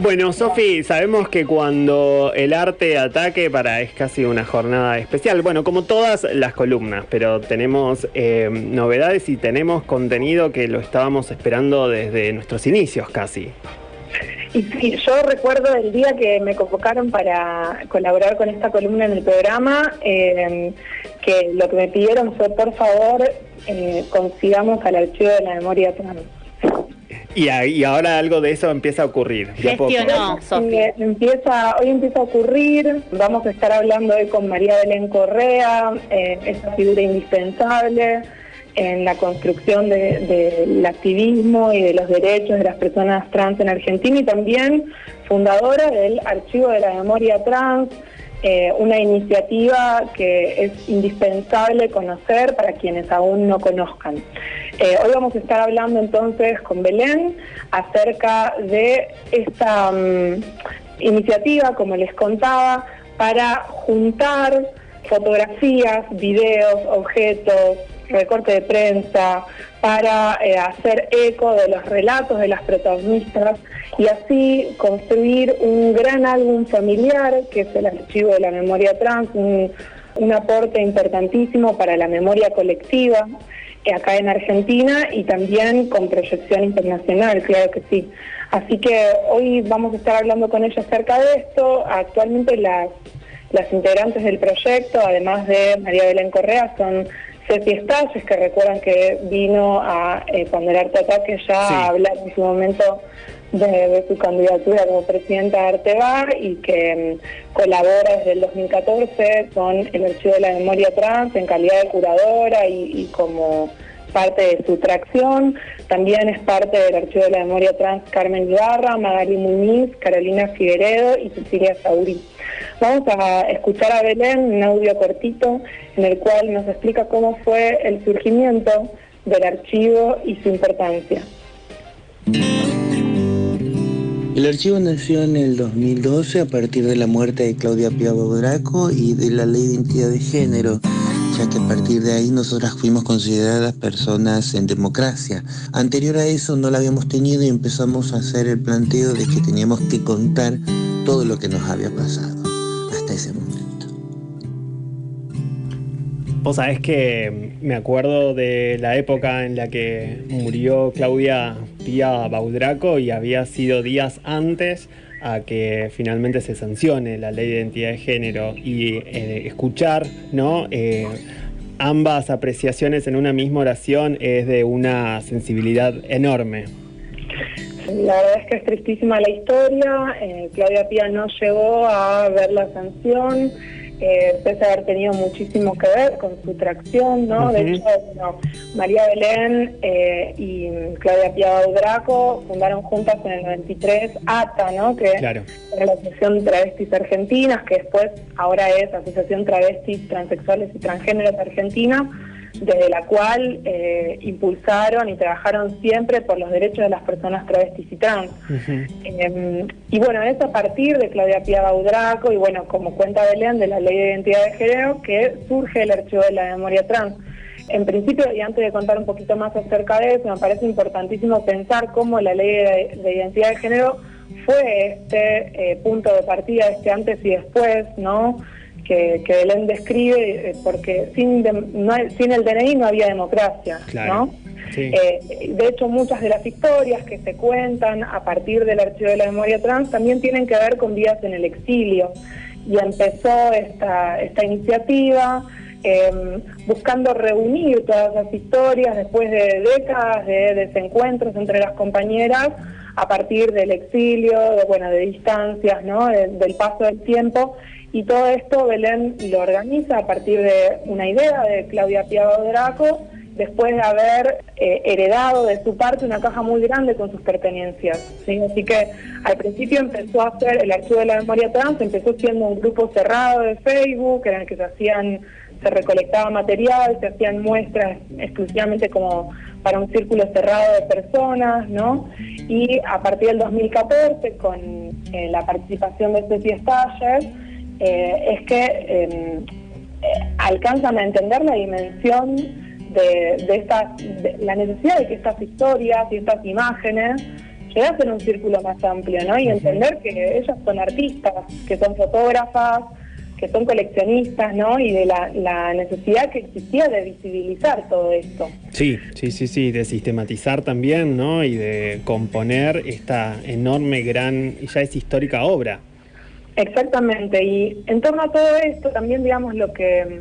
Bueno, Sofi, sabemos que cuando el arte ataque es casi una jornada especial. Bueno, como todas las columnas, pero tenemos novedades y tenemos contenido que lo estábamos esperando desde nuestros inicios casi. Y sí, yo recuerdo el día que me convocaron para colaborar con esta columna en el programa, que lo que me pidieron fue, por favor, consigamos al archivo de la memoria trans. Y ahora algo de eso empieza a ocurrir. Gestionó, Sofía. Hoy empieza a ocurrir. Vamos a estar hablando hoy con María Belén Correa, esa figura indispensable en la construcción del activismo y de los derechos de las personas trans en Argentina, y también fundadora del Archivo de la Memoria Trans, una iniciativa que es indispensable conocer para quienes aún no conozcan. Hoy vamos a estar hablando entonces con Belén acerca de esta iniciativa, como les contaba, para juntar fotografías, videos, objetos, recorte de prensa, para hacer eco de los relatos de las protagonistas y así construir un gran álbum familiar, que es el Archivo de la Memoria Trans, un aporte importantísimo para la memoria colectiva acá en Argentina y también con proyección internacional, claro que sí. Así que hoy vamos a estar hablando con ella acerca de esto. Actualmente las integrantes del proyecto, además de María Belén Correa, son Ceci Estalles, que recuerdan que vino a cuando el Arte Ataque ya a hablar en su momento de su candidatura como presidenta de Artebar, y que colabora desde el 2014 con el Archivo de la Memoria Trans en calidad de curadora y como parte de su tracción. También es parte del Archivo de la Memoria Trans Carmen Ibarra, Magali Muñiz, Carolina Figueredo y Cecilia Sauri. Vamos a escuchar a Belén un audio cortito en el cual nos explica cómo fue el surgimiento del archivo y su importancia. El archivo nació en el 2012 a partir de la muerte de Claudia Pia Baudraco y de la Ley de Identidad de Género, ya que a partir de ahí nosotras fuimos consideradas personas en democracia. Anterior a eso no la habíamos tenido y empezamos a hacer el planteo de que teníamos que contar todo lo que nos había pasado hasta ese momento. Vos sabés que me acuerdo de la época en la que murió Claudia Pia Baudraco y había sido días antes a que finalmente se sancione la Ley de Identidad de Género, y escuchar, ¿no?, ambas apreciaciones en una misma oración es de una sensibilidad enorme. La verdad es que es tristísima la historia. Claudia Pia no llegó a ver la sanción, pese a haber tenido muchísimo que ver con su tracción, ¿no? Uh-huh. De hecho, María Belén y Claudia Pia Baudraco fundaron juntas en el 93 ATA, ¿no? Que claro, era la Asociación Travestis Argentinas, que después ahora es Asociación Travestis, Transexuales y Transgéneros Argentina, desde la cual impulsaron y trabajaron siempre por los derechos de las personas travestis y trans. Uh-huh. Y bueno, es a partir de Claudia Pia Baudraco y bueno, como cuenta Belén, de la Ley de Identidad de Género, que surge el Archivo de la Memoria Trans. En principio, y antes de contar un poquito más acerca de eso, me parece importantísimo pensar cómo la Ley de Identidad de Género fue este punto de partida, este antes y después, ¿no?, que Belén describe, porque sin el DNI no había democracia, claro, ¿no? Sí. De hecho, muchas de las historias que se cuentan a partir del Archivo de la Memoria Trans también tienen que ver con vidas en el exilio, y empezó esta iniciativa buscando reunir todas las historias después de décadas de desencuentros entre las compañeras a partir del exilio, de distancias, ¿no?, del paso del tiempo. Y todo esto Belén lo organiza a partir de una idea de Claudia Pia Baudraco, después de haber heredado de su parte una caja muy grande con sus pertenencias, ¿sí? Así que al principio empezó a hacer el Archivo de la Memoria Trans, empezó siendo un grupo cerrado de Facebook, en el que se recolectaba material, se hacían muestras exclusivamente como para un círculo cerrado de personas, ¿no? Y a partir del 2014, con la participación de Ceci Estalles, es que alcanzan a entender la dimensión de la necesidad de que estas historias y estas imágenes llegar a ser un círculo más amplio, ¿no? Y entender que ellas son artistas, que son fotógrafas, que son coleccionistas, ¿no? Y de la necesidad que existía de visibilizar todo esto. Sí, de sistematizar también, ¿no? Y de componer esta enorme, gran, y ya es histórica obra. Exactamente, y en torno a todo esto también, digamos, lo que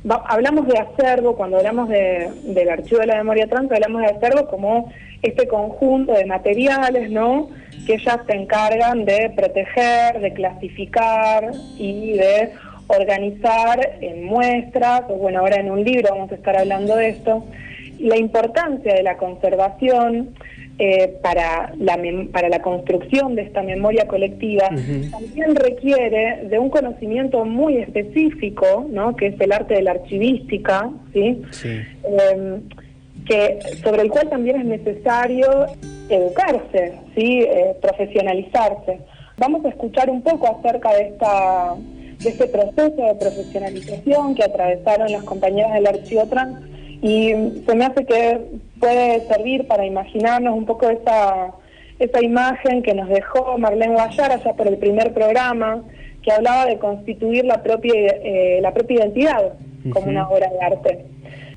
hablamos de acervo, cuando hablamos del Archivo de la Memoria Trans, hablamos de acervo como este conjunto de materiales, ¿no?, que ellas se encargan de proteger, de clasificar y de organizar en muestras, o bueno, ahora en un libro vamos a estar hablando de esto. La importancia de la conservación para la construcción de esta memoria colectiva también requiere de un conocimiento muy específico, ¿no?, que es el arte de la archivística, ¿sí? Sobre el cual también es necesario educarse, ¿sí? Profesionalizarse. Vamos a escuchar un poco acerca de este proceso de profesionalización que atravesaron las compañeras del Archivo Trans, y se me hace que puede servir para imaginarnos un poco esa imagen que nos dejó Marlene Guayar allá por el primer programa, que hablaba de constituir la propia identidad como una obra de arte.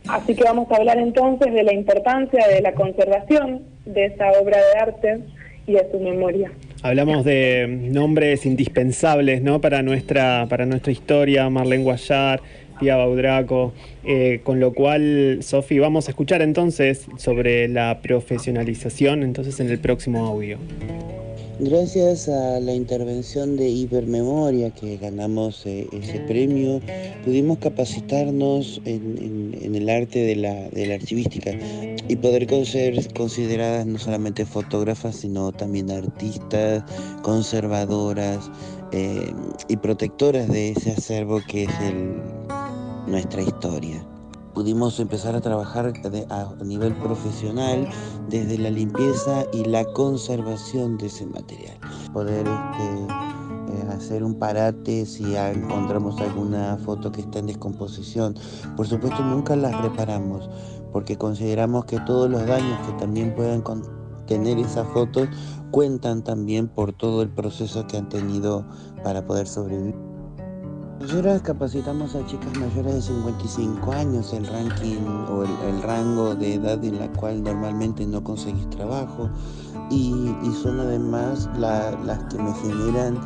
Así que vamos a hablar entonces de la importancia de la conservación de esa obra de arte y de su memoria. Hablamos de nombres indispensables, ¿no?, para nuestra historia, Marlene Guayar, Pía Baudraco, con lo cual, Sofi, vamos a escuchar entonces sobre la profesionalización entonces en el próximo audio. Gracias a la intervención de Hipermemoria, que ganamos ese premio, pudimos capacitarnos en el arte de la archivística y poder ser consideradas no solamente fotógrafas, sino también artistas, conservadoras y protectoras de ese acervo que es nuestra historia. Pudimos empezar a trabajar a nivel profesional desde la limpieza y la conservación de ese material. Poder hacer un parate si encontramos alguna foto que está en descomposición. Por supuesto, nunca las reparamos, porque consideramos que todos los daños que también puedan tener esas fotos cuentan también por todo el proceso que han tenido para poder sobrevivir. Nosotros capacitamos a chicas mayores de 55 años, el ranking o el rango de edad en la cual normalmente no conseguís trabajo, y son además las que me generan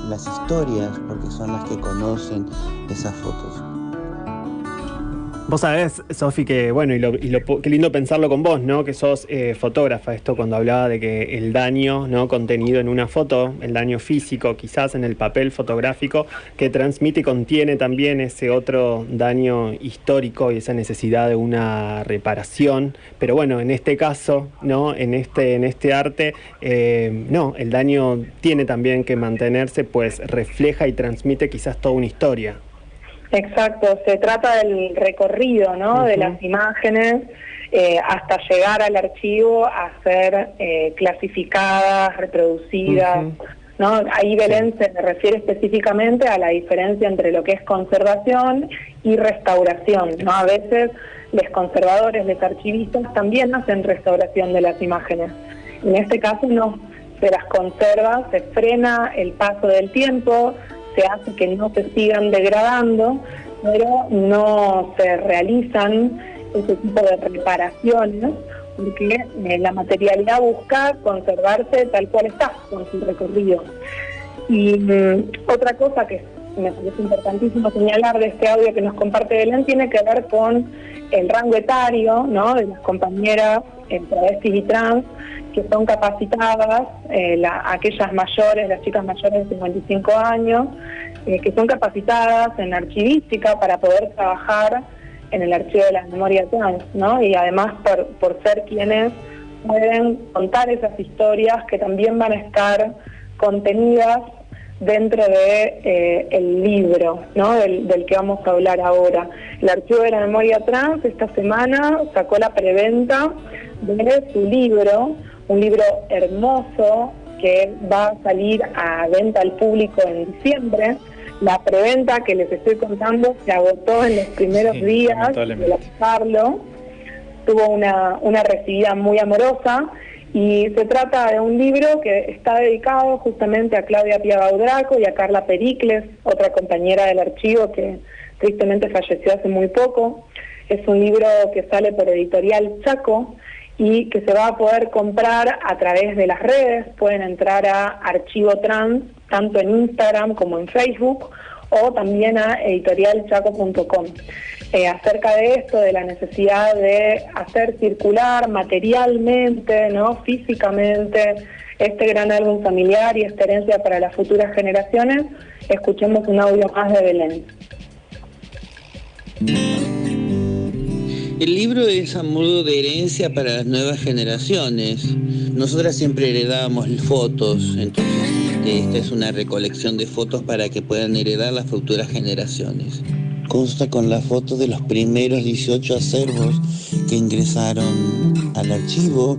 las historias, porque son las que conocen esas fotos. Vos sabés, Sofi, que bueno, qué lindo pensarlo con vos, ¿no? Que sos fotógrafa. Esto cuando hablaba de que el daño, ¿no?, contenido en una foto, el daño físico, quizás en el papel fotográfico, que transmite y contiene también ese otro daño histórico y esa necesidad de una reparación. Pero bueno, en este caso, ¿no?, en este arte, no, el daño tiene también que mantenerse, pues refleja y transmite quizás toda una historia. Exacto, se trata del recorrido, ¿no?, de las imágenes hasta llegar al archivo a ser clasificadas, reproducidas, ¿no? Ahí Belén se refiere específicamente a la diferencia entre lo que es conservación y restauración, ¿no? A veces los conservadores, los archivistas también hacen restauración de las imágenes. En este caso no, se las conserva, se frena el paso del tiempo, se hace que no se sigan degradando, pero no se realizan ese tipo de reparaciones, porque la materialidad busca conservarse tal cual está, con su recorrido. Y otra cosa que me parece importantísimo señalar de este audio que nos comparte Belén tiene que ver con el rango etario, ¿no?, de las compañeras travestis y trans que son capacitadas, aquellas mayores, las chicas mayores de 55 años, que son capacitadas en archivística para poder trabajar en el Archivo de la Memoria Trans, ¿no? Y además por ser quienes pueden contar esas historias que también van a estar contenidas dentro de el libro, ¿no?, del que vamos a hablar ahora. El Archivo de la Memoria Trans esta semana sacó la preventa de su libro, un libro hermoso que va a salir a venta al público en diciembre. La preventa que les estoy contando se agotó en los primeros días de lanzarlo. Tuvo una recibida muy amorosa Y se trata de un libro que está dedicado justamente a Claudia Pía Baudraco y a Carla Pericles, otra compañera del archivo que tristemente falleció hace muy poco. Es un libro que sale por Editorial Chaco y que se va a poder comprar a través de las redes. Pueden entrar a Archivo Trans, tanto en Instagram como en Facebook, o también a editorialchaco.com. Acerca de esto, de la necesidad de hacer circular materialmente, ¿no?, físicamente, este gran álbum familiar y esta herencia para las futuras generaciones, escuchemos un audio más de Belén. El libro es a modo de herencia para las nuevas generaciones. Nosotras siempre heredábamos fotos, entonces esta es una recolección de fotos para que puedan heredar las futuras generaciones. Consta con la foto de los primeros 18 acervos que ingresaron al archivo.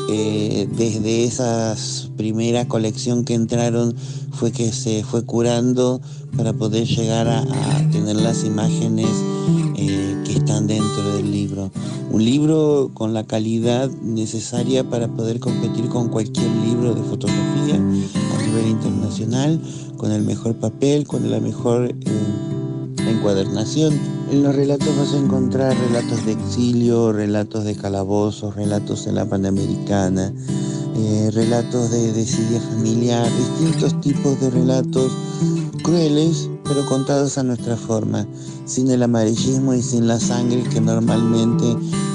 Desde esa primera colección que entraron fue que se fue curando para poder llegar a tener las imágenes que están dentro del libro. Un libro con la calidad necesaria para poder competir con cualquier libro de fotografía a nivel internacional, con el mejor papel, con la mejor encuadernación. En los relatos vas a encontrar relatos de exilio, relatos de calabozos, relatos en la Panamericana, relatos de desidia familiar, distintos tipos de relatos crueles, pero contados a nuestra forma, sin el amarillismo y sin la sangre que normalmente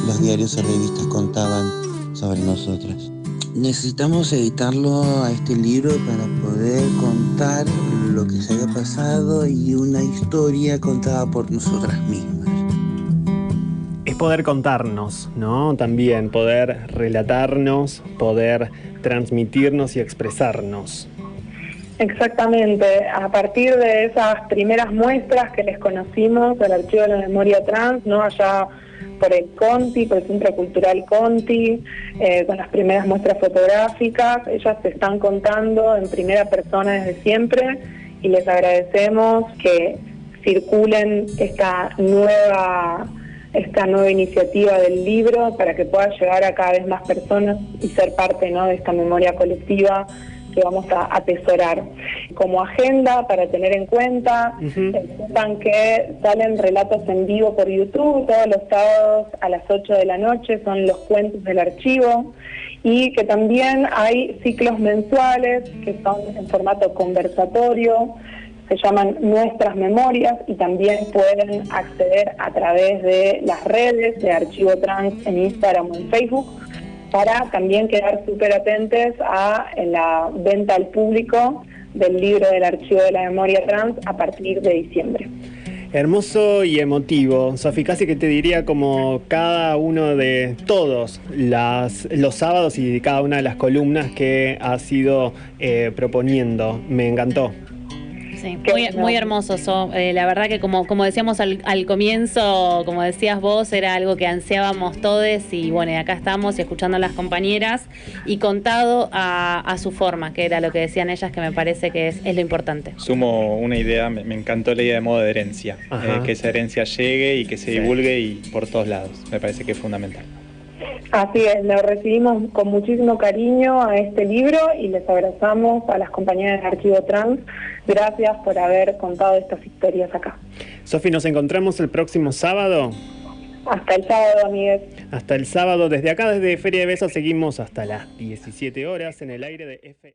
los diarios o revistas contaban sobre nosotras. Necesitamos editarlo a este libro para poder contar lo que se había pasado y una historia contada por nosotras mismas. Es poder contarnos, ¿no? También poder relatarnos, poder transmitirnos y expresarnos. Exactamente, a partir de esas primeras muestras que les conocimos del Archivo de la Memoria Trans, ¿no?, allá por el Conti, por el Centro Cultural Conti, con las primeras muestras fotográficas, ellas se están contando en primera persona desde siempre y les agradecemos que circulen esta nueva iniciativa del libro para que pueda llegar a cada vez más personas y ser parte, ¿no?, de esta memoria colectiva que vamos a atesorar. Como agenda para tener en cuenta, sepan que salen relatos en vivo por YouTube todos los sábados a las 8 de la noche, son los cuentos del archivo, y que también hay ciclos mensuales que son en formato conversatorio, se llaman Nuestras Memorias, y también pueden acceder a través de las redes de Archivo Trans en Instagram o en Facebook, para también quedar súper atentos a la venta al público del libro del Archivo de la Memoria Trans a partir de diciembre. Hermoso y emotivo, Sofi, casi que te diría como cada uno de todos los sábados y cada una de las columnas que has ido proponiendo. Me encantó. Sí, muy hermoso. La verdad que como decíamos al comienzo, como decías vos, era algo que ansiábamos todos, y bueno, y acá estamos y escuchando a las compañeras y contado a su forma, que era lo que decían ellas, que me parece que es lo importante. Sumo una idea, me encantó la idea de modo de herencia, que esa herencia llegue y que se divulgue y por todos lados, me parece que es fundamental. Así es, lo recibimos con muchísimo cariño a este libro y les abrazamos a las compañeras del Archivo Trans. Gracias por haber contado estas historias acá. Sofi, nos encontramos el próximo sábado. Hasta el sábado, amigues. Hasta el sábado, desde acá, desde Feria de Besos, seguimos hasta las 17 horas en el aire de F.